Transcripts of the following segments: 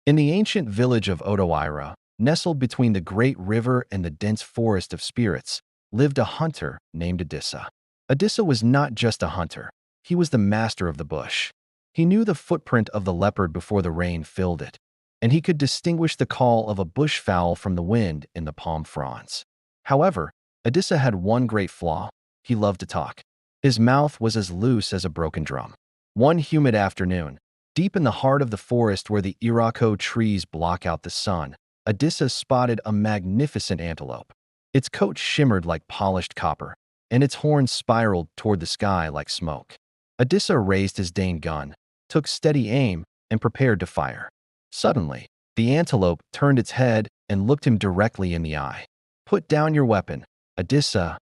In the ancient village of Odoira, nestled between the great river and the dense forest of spirits, lived a hunter named Adissa. Adissa was not just a hunter. He was the master of the bush. He knew the footprint of the leopard before the rain filled it, and he could distinguish the call of a bushfowl from the wind in the palm fronds. However, Adissa had one great flaw. He loved to talk. His mouth was as loose as a broken drum. One humid afternoon, deep in the heart of the forest where the Irako trees block out the sun, Adissa spotted a magnificent antelope. Its coat shimmered like polished copper, and its horns spiraled toward the sky like smoke. Adissa raised his Dane gun, took steady aim, and prepared to fire. Suddenly, the antelope turned its head and looked him directly in the eye. "Put down your weapon, Adissa,"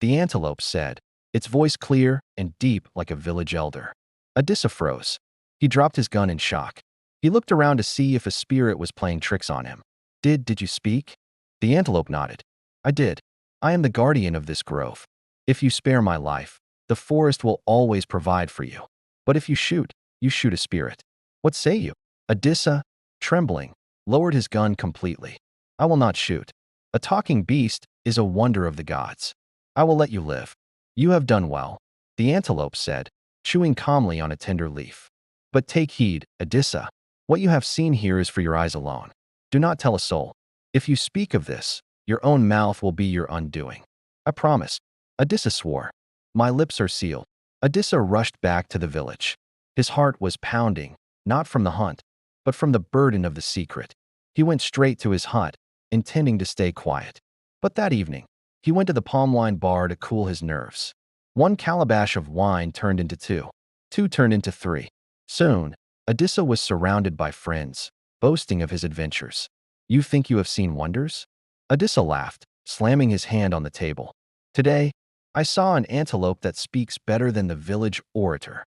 the antelope said, its voice clear and deep like a village elder. Adissa froze. He dropped his gun in shock. He looked around to see if a spirit was playing tricks on him. Did you speak?" The antelope nodded. "I did. I am the guardian of this grove. If you spare my life, the forest will always provide for you. But if you shoot a spirit. What say you?" Adissa, trembling, lowered his gun completely. "I will not shoot. A talking beast is a wonder of the gods. I will let you live. You have done well," the antelope said, chewing calmly on a tender leaf. "But take heed, Adissa. What you have seen here is for your eyes alone. Do not tell a soul. If you speak of this, your own mouth will be your undoing." "I promise," Adissa swore. "My lips are sealed." Adissa rushed back to the village. His heart was pounding, not from the hunt, but from the burden of the secret. He went straight to his hut, intending to stay quiet. But that evening, he went to the palm wine bar to cool his nerves. One calabash of wine turned into two. Two turned into three. Soon, Adissa was surrounded by friends, boasting of his adventures. "You think you have seen wonders?" Adissa laughed, slamming his hand on the table. "Today, I saw an antelope that speaks better than the village orator."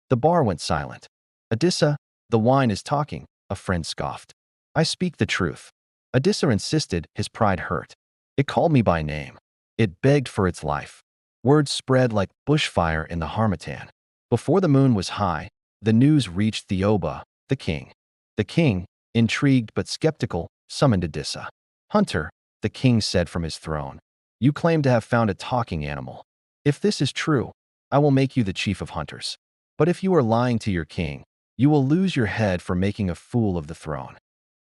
The bar went silent. "Adissa, the wine is talking," a friend scoffed. "I speak the truth." Adissa insisted, his pride hurt. "It called me by name. It begged for its life." Words spread like bushfire in the harmattan. Before the moon was high, the news reached Theoba, the king. The king, intrigued but skeptical, summoned Adissa. "Hunter," the king said from his throne, "you claim to have found a talking animal. If this is true, I will make you the chief of hunters. But if you are lying to your king, you will lose your head for making a fool of the throne."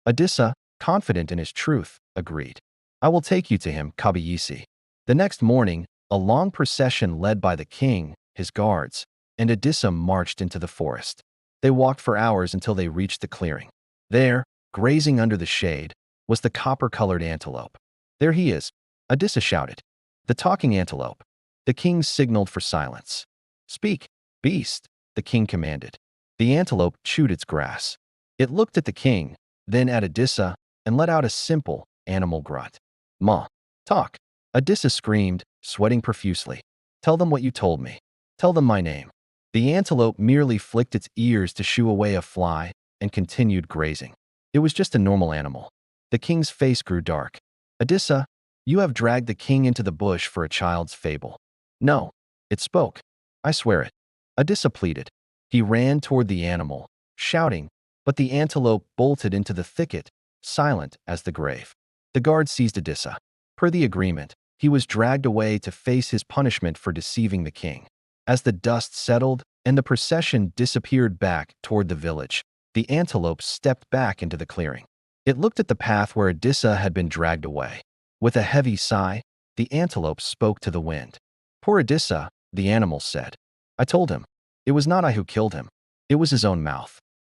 Adissa, confident in his truth, agreed. "I will take you to him, Kabiyesi." The next morning, a long procession led by the king, his guards, and Adissa marched into the forest. They walked for hours until they reached the clearing. There, grazing under the shade, was the copper-colored antelope. "There he is," Adissa shouted. "The talking antelope." The king signaled for silence. "Speak, beast," the king commanded. The antelope chewed its grass. It looked at the king, then at Adissa, and let out a simple, animal grunt. "Ma, talk." Adissa screamed, sweating profusely. "Tell them what you told me. Tell them my name." The antelope merely flicked its ears to shoo away a fly and continued grazing. It was just a normal animal. The king's face grew dark. "Adissa, you have dragged the king into the bush for a child's fable." "No." It spoke. "I swear it." Adissa pleaded. He ran toward the animal, shouting, but the antelope bolted into the thicket, silent as the grave. The guard seized Adissa. Per the agreement, he was dragged away to face his punishment for deceiving the king. As the dust settled and the procession disappeared back toward the village, the antelope stepped back into the clearing. It looked at the path where Adissa had been dragged away. With a heavy sigh, the antelope spoke to the wind. "Poor Adissa," the animal said. "I told him. It was not I who killed him. It was his own mouth.